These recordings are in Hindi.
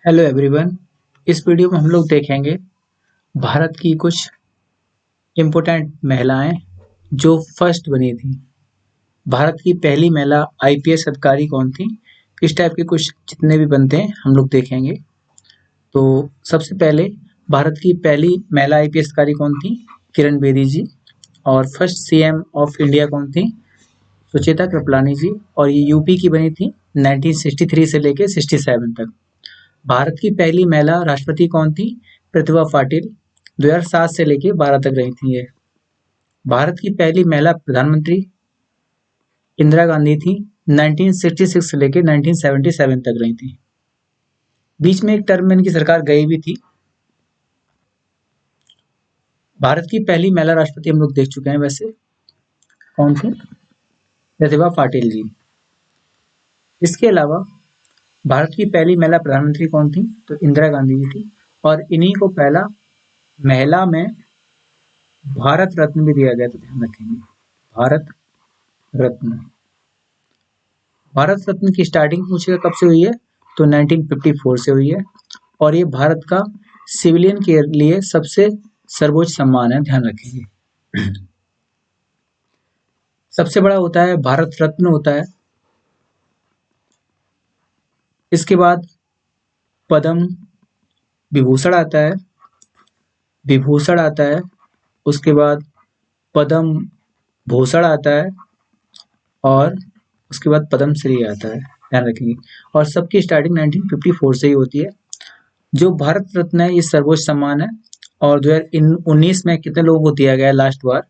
Hello everyone. इस वीडियो में हम लोग देखेंगे भारत की कुछ इम्पोर्टेंट महिलाएं जो फर्स्ट बनी थी। भारत की पहली महिला आईपीएस अधिकारी कौन थी? इस टाइप के कुछ जितने भी बनते हैं हम लोग देखेंगे। तो सबसे पहले भारत की पहली महिला आईपीएस अधिकारी कौन थी? किरण बेदी जी। और फर्स्ट सीएम ऑफ इंडिया कौन थी? सुचेता कृपलानी जी। और ये यूपी की बनी थी 1963 से लेके 67 तक। भारत की पहली महिला राष्ट्रपति कौन थी? प्रतिभा पाटिल। 2007 से लेके 12 तक रही थी ये। भारत की पहली महिला प्रधानमंत्री इंदिरा गांधी थी। 1966 से लेके 1977 तक रही थी। बीच में एक टर्म में इनकी सरकार गई भी थी। भारत की पहली महिला राष्ट्रपति हम लोग देख चुके हैं वैसे। कौन थी? प्रतिभा पाटिल जी। इसके अलावा भारत की पहली महिला प्रधानमंत्री कौन थी? तो इंदिरा गांधी जी थी। और इन्हीं को पहला महिला में भारत रत्न भी दिया गया था, ध्यान रखेंगे। भारत रत्न। भारत रत्न की स्टार्टिंग पूछेगा कब से हुई है? तो 1954 से हुई है। और ये भारत का सिविलियन के लिए सबसे सर्वोच्च सम्मान है, ध्यान रखेंगे। सबसे बड़ा होता है भारत रत्न होता है। इसके बाद पद्म विभूषण आता है। विभूषण आता है। उसके बाद पद्म भूषण आता है। और उसके बाद पद्म श्री आता है, ध्यान रखेंगे। और सबकी स्टार्टिंग 1954 से ही होती है। जो भारत रत्न है ये सर्वोच्च सम्मान है। और 2019 में कितने लोगों को दिया गया है लास्ट बार?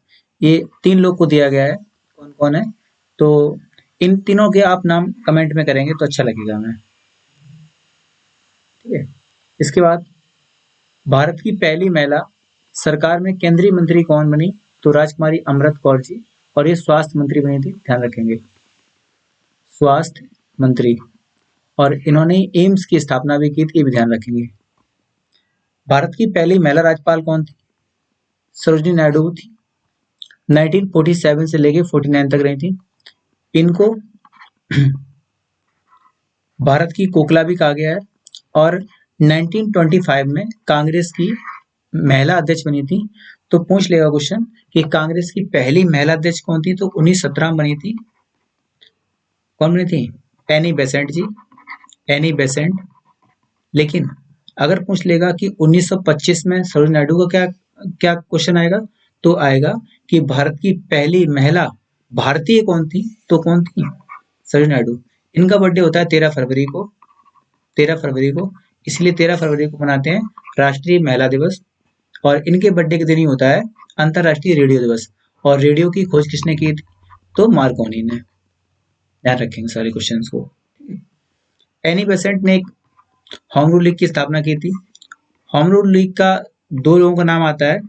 ये 3 लोग को दिया गया है। कौन कौन है? तो इन तीनों के आप नाम कमेंट में करेंगे तो अच्छा लगेगा हमें, ठीक है। इसके बाद भारत की पहली महिला सरकार में केंद्रीय मंत्री कौन बनी? तो राजकुमारी अमृत कौर जी। और ये स्वास्थ्य मंत्री बनी थी, ध्यान रखेंगे। स्वास्थ्य मंत्री। और इन्होंने एम्स की स्थापना भी की थी, ये भी ध्यान रखेंगे। भारत की पहली महिला राज्यपाल कौन थी? सरोजिनी नायडू थी। 1947 से लेके 49 तक रही थी। इनको भारत की कोकला भी कहा गया है। और 1925 में कांग्रेस की महिला अध्यक्ष बनी थी। तो पूछ लेगा क्वेश्चन कि कांग्रेस की पहली महिला अध्यक्ष कौन थी? तो 1917 में बनी थी। कौन बनी थी? Annie Besant ji. Annie Besant. लेकिन अगर पूछ लेगा कि 1925 में सरोजिनी नायडू का क्या क्या क्वेश्चन आएगा? तो आएगा कि भारत की पहली महिला भारतीय कौन थी? तो कौन थी? सरोजिनी नायडू। इनका बर्थडे होता है 13 फरवरी को। 13 फरवरी को, इसलिए 13 फरवरी को मनाते हैं राष्ट्रीय महिला दिवस। और इनके बर्थडे के दिन ही होता है अंतरराष्ट्रीय रेडियो दिवस। और रेडियो की खोज किसने की थी? तो मार्कोनी ने। ध्यान रखेंगे सारे क्वेश्चंस को। एनी बेसेंट ने एक होम रूल लीग की स्थापना की थी। होम रूल लीग का 2 लोगों का नाम आता है।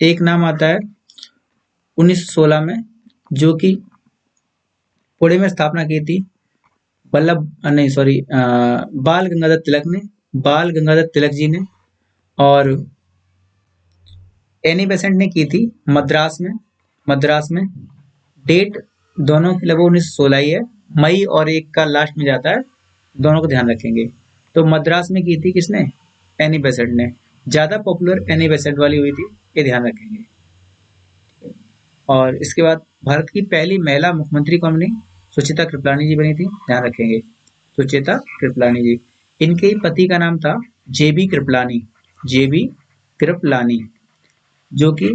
एक नाम आता है 1916 में, जो कि पुणे में स्थापना की थी नहीं सॉरी बाल गंगाधर तिलक ने। बाल गंगाधर तिलक जी ने। और एनी बेसेंट ने की थी मद्रास में। मद्रास में डेट दोनों की लगभग 1916 ही है। मई और 1 का लास्ट में जाता है, दोनों को ध्यान रखेंगे। तो मद्रास में की थी किसने? एनी बेसेंट ने। ज्यादा पॉपुलर एनी बेसेंट वाली हुई थी, ये ध्यान रखेंगे। और इसके बाद भारत की पहली महिला मुख्यमंत्री कौन बनी? सुचेता कृपलानी जी बनी थी, ध्यान रखेंगे। सुचेता कृपलानी जी। इनके ही पति का नाम था जेबी कृपलानी। जेबी कृपलानी, जो कि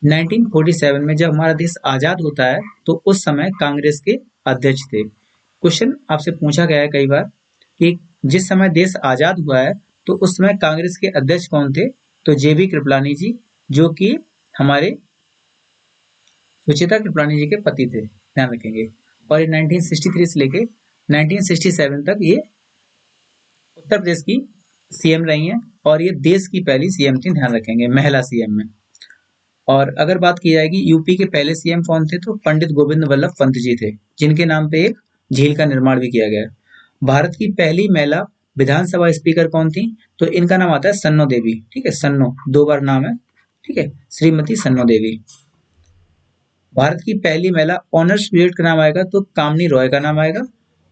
1947 में जब हमारा देश आजाद होता है तो उस समय कांग्रेस के अध्यक्ष थे। क्वेश्चन आपसे पूछा गया है कई बार कि जिस समय देश आजाद हुआ है तो उस समय कांग्रेस के अध्यक्ष कौन थे? तो जेबी कृपलानी जी, जो कि हमारे सुचेता कृपलानी जी के पति थे, ध्यान रखेंगे। और ये 1963 से लेके 1967 तक ये उत्तर प्रदेश की सीएम रही हैं। और ये देश की पहली सीएम थी, ध्यान रखेंगे, महिला सीएम में। और अगर बात की जाएगी यूपी के पहले सीएम कौन थे? तो पंडित गोविंद वल्लभ पंत जी थे, जिनके नाम पे एक झील का निर्माण भी किया गया। भारत की पहली महिला विधानसभा स्पीकर कौन थी? तो इनका नाम आता है सन्नो देवी, ठीक है। सन्नो 2 बार नाम है, ठीक है, श्रीमती सन्नो देवी। भारत की पहली महिला ऑनर्स ग्रेजुएट का नाम आएगा तो कामनी रॉय का नाम आएगा।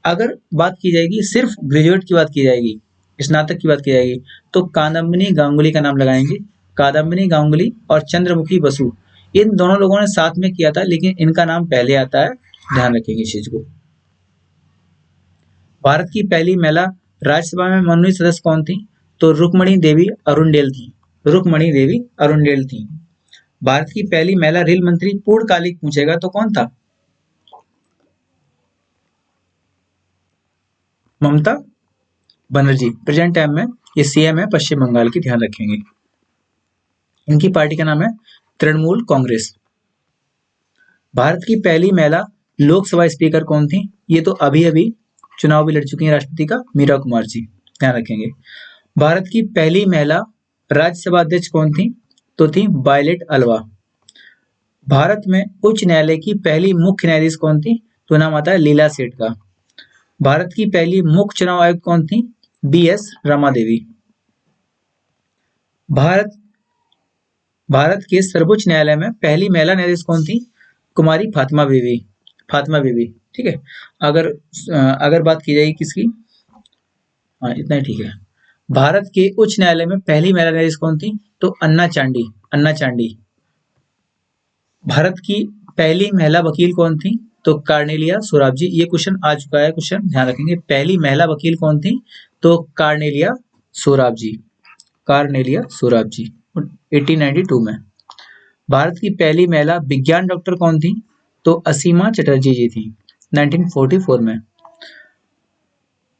अगर बात की जाएगी सिर्फ ग्रेजुएट की बात की जाएगी स्नातक की बात की जाएगी तो कादम्बिनी गांगुली का नाम लगाएंगे। कादम्बिनी गांगुली और चंद्रमुखी बसु, इन दोनों लोगों ने साथ में किया था, लेकिन इनका नाम पहले आता है, ध्यान रखेंगे इस चीज को। भारत की पहली महिला राज्यसभा में मनोनीत सदस्य कौन थी? तो रुक्मणी देवी अरुणडेल थी। रुक्मणी देवी अरुणडेल थी। भारत की पहली महिला रेल मंत्री पूर्णकालिक पूछेगा तो कौन था? ममता बनर्जी। प्रेजेंट टाइम में ये सीएम है पश्चिम बंगाल की, ध्यान रखेंगे। इनकी पार्टी का नाम है तृणमूल कांग्रेस। भारत की पहली महिला लोकसभा स्पीकर कौन थी? ये तो अभी अभी चुनाव भी लड़ चुकी हैं राष्ट्रपति का, मीरा कुमार जी, ध्यान रखेंगे। भारत की पहली महिला राज्यसभा अध्यक्ष कौन थी? तो थी वायलेट अल्वा। भारत में उच्च न्यायालय की पहली मुख्य न्यायाधीश कौन थी? तो नाम आता है लीला सेठ का। भारत की पहली मुख्य चुनाव आयुक्त कौन थी? बीएस रमा देवी। भारत के सर्वोच्च न्यायालय में पहली महिला न्यायाधीश कौन थी? कुमारी फातिमा बीवी। फातिमा बीवी, ठीक है। अगर बात की जाएगी किसकी, हाँ इतना ही ठीक है। भारत के उच्च न्यायालय में पहली महिला न्यायाधीश कौन थी? तो अन्ना चांडी। अन्ना चांडी। भारत की पहली महिला वकील कौन थी? तो कार्नेलिया सोराबजी। ये क्वेश्चन आ चुका है, क्वेश्चन ध्यान रखेंगे। पहली महिला वकील कौन थी? तो कार्नेलिया सोराबजी। कार्नेलिया सोराबजी 1892 में। भारत की पहली महिला विज्ञान डॉक्टर कौन थी? तो असीमा चटर्जी जी थी 1944 में।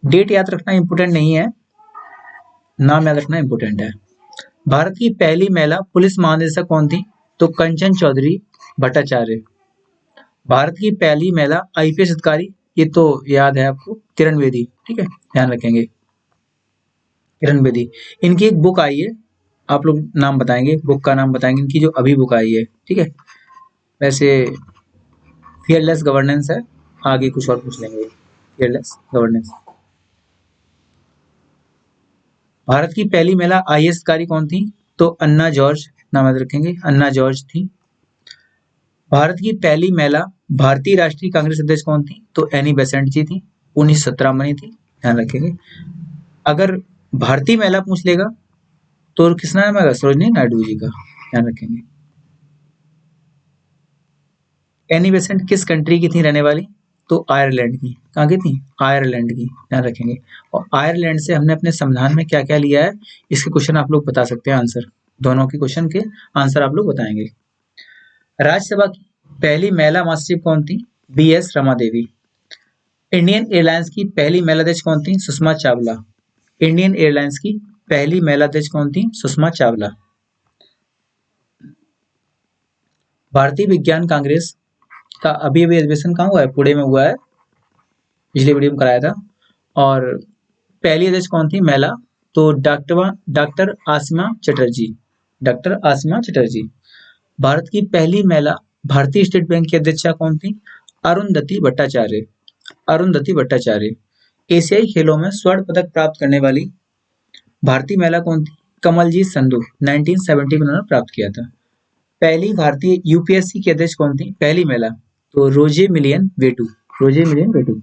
डेट याद रखना इंपोर्टेंट नहीं है, नाम याद रखना इंपोर्टेंट है। भारत की पहली महिला पुलिस महानिदेशक कौन थी? तो कंचन चौधरी भट्टाचार्य। भारत की पहली महिला आईपीएस अधिकारी, ये तो याद है आपको, किरण बेदी, ठीक है, ध्यान रखेंगे किरण बेदी। इनकी एक बुक आई है, आप लोग नाम बताएंगे, बुक का नाम बताएंगे इनकी, जो अभी बुक आई है, ठीक है। वैसे फियरलेस गवर्नेंस है, आगे कुछ और पूछ लेंगे। Fearless governance. भारत की पहली महिला आईएएस अधिकारी कौन थी? तो अन्ना जॉर्ज, नाम याद रखेंगे, अन्ना जॉर्ज थी। भारत की पहली महिला भारतीय राष्ट्रीय कांग्रेस अध्यक्ष कौन थी? तो एनी बेसेंट जी थी, 1917 में थी, ध्यान रखेंगे। अगर भारतीय महिला पूछ लेगा तो किसका नाम आएगा? सरोजनी नायडू जी का, ध्यान रखेंगे। एनी बेसेंट किस कंट्री की थी रहने वाली? तो आयरलैंड की। कहाँ की थी? आयरलैंड की, ध्यान रखेंगे। और आयरलैंड से हमने अपने संविधान में क्या क्या लिया है, इसके क्वेश्चन आप लोग बता सकते हैं, आंसर दोनों के क्वेश्चन के आंसर आप लोग बताएंगे। राज्यसभा की पहली महिला महासचिव कौन थी? BS Rama Devi. Indian airlines की पहली महिला अध्यक्ष कौन थी? सुषमा चावला। इंडियन एयरलाइंस की पहली महिला अध्यक्ष कौन थी? सुषमा चावला। भारतीय विज्ञान कांग्रेस का अभी अभी अधिवेशन कहाँ हुआ है? पुणे में हुआ है, पिछले वीडियो में कराया था। और पहली अध्यक्ष कौन थी? महिला, तो डॉक्टर आसिमा चटर्जी। डॉक्टर आसिमा चटर्जी। भारत की पहली महिला भारतीय स्टेट बैंक की अध्यक्षा कौन थी? अरुंधति भट्टाचार्य। अरुंधति भट्टाचार्य। एशियाई खेलों में स्वर्ण पदक प्राप्त करने वाली भारतीय महिला कौन थी? कमलजीत संधू, 1970 में उन्होंने प्राप्त किया था। पहली भारतीय यूपीएससी की अध्यक्ष कौन थी? पहली महिला, तो रोजे मिलियन वेटू। रोजे मिलियन वेटू।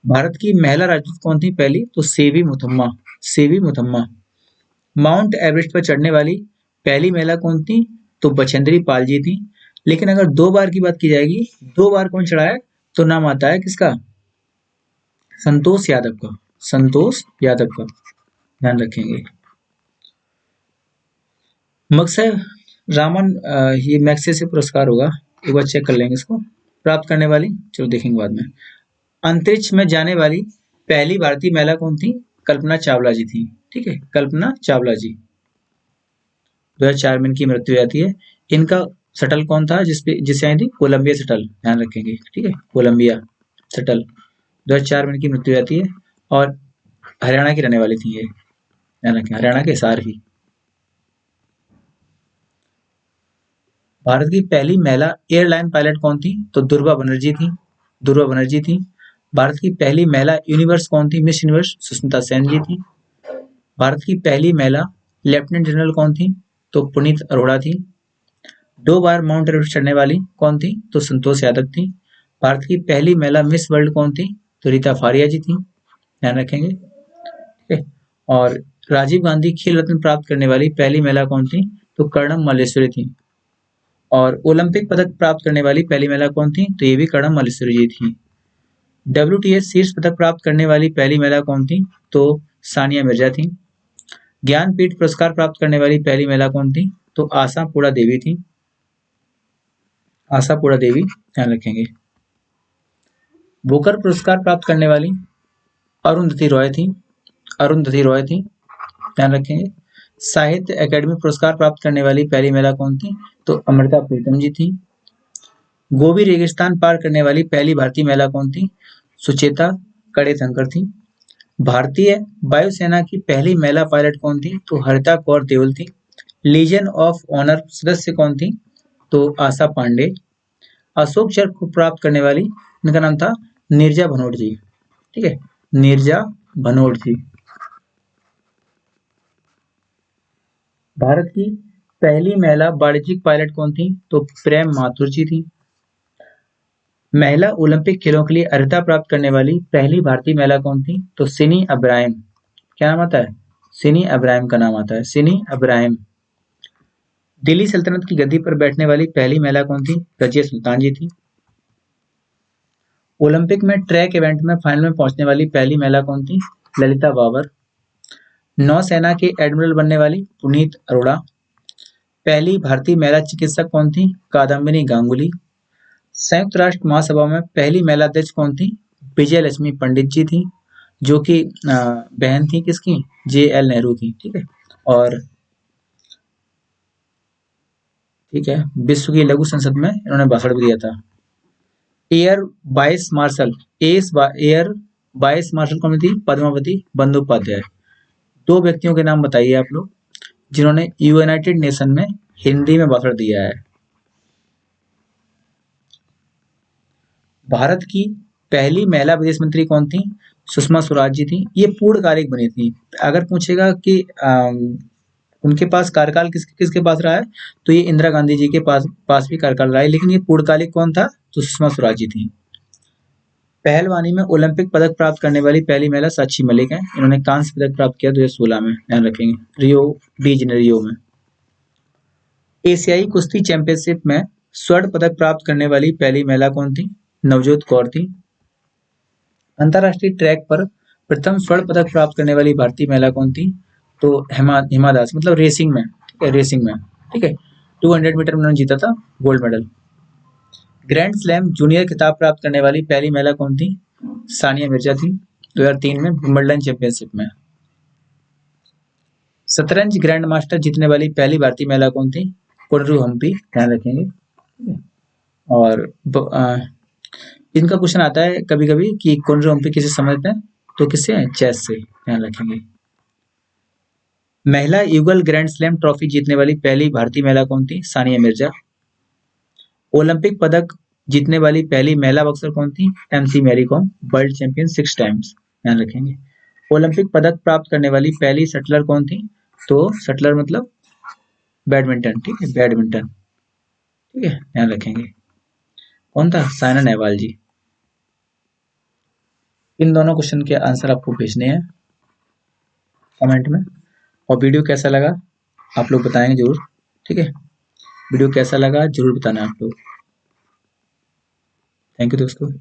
भारत की महिला राजदूत कौन थी पहली? तो सेवी मुथम्मा। सेवी मुथम्मा। माउंट एवरेस्ट पर चढ़ने वाली पहली महिला कौन थी? तो बछेंद्री पाल जी थी। लेकिन अगर 2 बार की बात की जाएगी, 2 बार कौन चढ़ा है, तो नाम आता है किसका? संतोष यादव का। संतोष यादव का, ध्यान रखेंगे। मक्सय रामन, ये मैग्सेसे पुरस्कार होगा, एक बार चेक कर लेंगे इसको, प्राप्त करने वाली, चलो देखेंगे बाद में। अंतरिक्ष में जाने वाली पहली भारतीय महिला कौन थी? कल्पना चावला जी थी, ठीक है, कल्पना चावला जी। 2004 में इनकी मृत्यु हो जाती है। इनका शटल कौन था जिससे आई थी? कोलंबिया शटल, ध्यान रखेंगे, ठीक है, कोलंबिया शटल। 2004 में इनकी मृत्यु हो जाती है। और हरियाणा की रहने वाली थी ये, ध्यान रखें, हरियाणा के हिसार ही। भारत की पहली महिला एयरलाइन पायलट कौन थी? तो दुर्गा बनर्जी थी। दुर्गा बनर्जी थी। भारत की पहली महिला यूनिवर्स कौन थी? मिस यूनिवर्स सुष्मिता सेन जी थी। भारत की पहली महिला लेफ्टिनेंट जनरल कौन थी? तो पुनीत अरोड़ा थी। 2 बार माउंट एवरेस्ट चढ़ने वाली कौन थी? तो संतोष यादव थी। भारत की पहली महिला मिस वर्ल्ड कौन थी? तो रीता फारिया जी थी, ध्यान रखेंगे, ठीक है। और राजीव गांधी खेल रत्न प्राप्त करने वाली पहली महिला कौन थी? तो कर्णम मल्लेश्वरी थी। और ओलंपिक पदक प्राप्त करने वाली पहली महिला कौन थी? तो ये भी कर्णम मल्लेश्वरी जी थी। WTA शीर्ष पदक प्राप्त करने वाली पहली महिला कौन थी? तो सानिया मिर्जा थी। ज्ञानपीठ पुरस्कार प्राप्त करने वाली पहली महिला कौन थी? तो आशापुरा देवी थी। आशापुरा देवी, ध्यान रखेंगे। बुकर पुरस्कार प्राप्त करने वाली अरुंधति रॉय थी। अरुंधति रॉय थी, ध्यान रखेंगे। साहित्य अकादमी पुरस्कार प्राप्त करने वाली पहली महिला कौन थी? तो अमृता प्रीतम जी थी। गोबी रेगिस्तान पार करने वाली पहली भारतीय महिला कौन थी? सुचेता कड़ेशंकर थी। भारतीय वायुसेना की पहली महिला पायलट कौन थी? तो हरिता कौर देओल थी। लीजन ऑफ ऑनर सदस्य कौन थी? तो आशा पांडे। अशोक चक्र को प्राप्त करने वाली, इनका नाम था नीरजा भनोट जी। ठीक है, नीरजा भनोट जी। भारत की पहली महिला वाणिज्यिक पायलट कौन थी? तो प्रेम माथुर जी थी। महिला ओलंपिक खेलों के लिए अर्हता प्राप्त करने वाली पहली भारतीय महिला कौन थी? तो सिनी अब्राहम। क्या नाम आता है? सिनी अब्राहम का नाम आता है, सिनी अब्राहम। दिल्ली सल्तनत की गद्दी पर बैठने वाली पहली महिला कौन थी? रजिया सुल्तान जी थी। ओलंपिक में ट्रैक इवेंट में फाइनल में पहुंचने वाली पहली महिला कौन थी? ललिता बाबर। नौसेना के एडमिरल बनने वाली पुनीत अरोड़ा। पहली भारतीय महिला चिकित्सक कौन थी? कादम्बिनी गांगुली। संयुक्त राष्ट्र महासभा में पहली महिला अध्यक्ष कौन थी? विजय लक्ष्मी पंडित जी थी, जो कि बहन थी किसकी? JL नेहरू की। ठीक है, और ठीक है, विश्व की लघु संसद में इन्होंने भाषण भी दिया था। Air vice marshal air vice marshal कौन थी? पद्मावती बंदोपाध्याय। दो व्यक्तियों के नाम बताइए आप लोग जिन्होंने यूनाइटेड नेशन में हिंदी में भाषण दिया है। भारत की पहली महिला विदेश मंत्री कौन थी? सुषमा स्वराज जी थी। ये पूर्णकालिक बनी थी। अगर पूछेगा कि उनके पास कार्यकाल किसके पास रहा है, तो ये इंदिरा गांधी जी के पास भी कार्यकाल रहा है, लेकिन ये पूर्णकालिक कौन था? तो सुषमा स्वराज जी थी। पहलवानी में ओलंपिक पदक प्राप्त करने वाली पहली महिला साक्षी मलिक है। इन्होंने कांस्य पदक प्राप्त किया 2016 में, ध्यान रखेंगे, रियो डी जेनेरियो में। एशियाई कुश्ती चैंपियनशिप में स्वर्ण पदक प्राप्त करने वाली पहली महिला कौन थी? नवजोत कौर थी। अंतरराष्ट्रीय ट्रैक पर प्रथम स्वर्ण पदक प्राप्त करने वाली भारतीय महिला कौन थी? तो हिमा दास, मतलब रेसिंग में। ठीक है, रेसिंग में। ठीक है, 200 मीटर में उन्होंने जीता था gold medal. Grand slam junior खिताब प्राप्त करने वाली पहली महिला कौन थी? सानिया मिर्जा थी, 2003 में विंबलडन चैंपियनशिप में। शतरंज ग्रैंड मास्टर जीतने वाली पहली भारतीय महिला कौन थी? कोनरू हम्पी, ध्यान रखेंगे। और इनका क्वेश्चन आता है कभी कभी कि कोनरू हम्पी किसे समझते हैं, तो किससे? चेस से, ध्यान रखेंगे। महिला युगल ग्रैंड स्लैम ट्रॉफी जीतने वाली पहली भारतीय महिला कौन थी? सानिया मिर्जा। ओलंपिक पदक जीतने वाली पहली महिला बॉक्सर कौन थी? MC Mary Kom, world champion 6 times, ध्यान रखेंगे। ओलंपिक पदक प्राप्त करने वाली पहली शटलर कौन थी? तो शटलर मतलब बैडमिंटन। ठीक है, बैडमिंटन। ठीक है, ध्यान रखेंगे। कौन था? साइना नेहवाल जी। इन दोनों क्वेश्चन के आंसर आपको भेजने हैं कमेंट में। और वीडियो कैसा लगा आप लोग बताएंगे जरूर। ठीक है, वीडियो कैसा लगा जरूर बताना आप लोग। थैंक यू दोस्तों।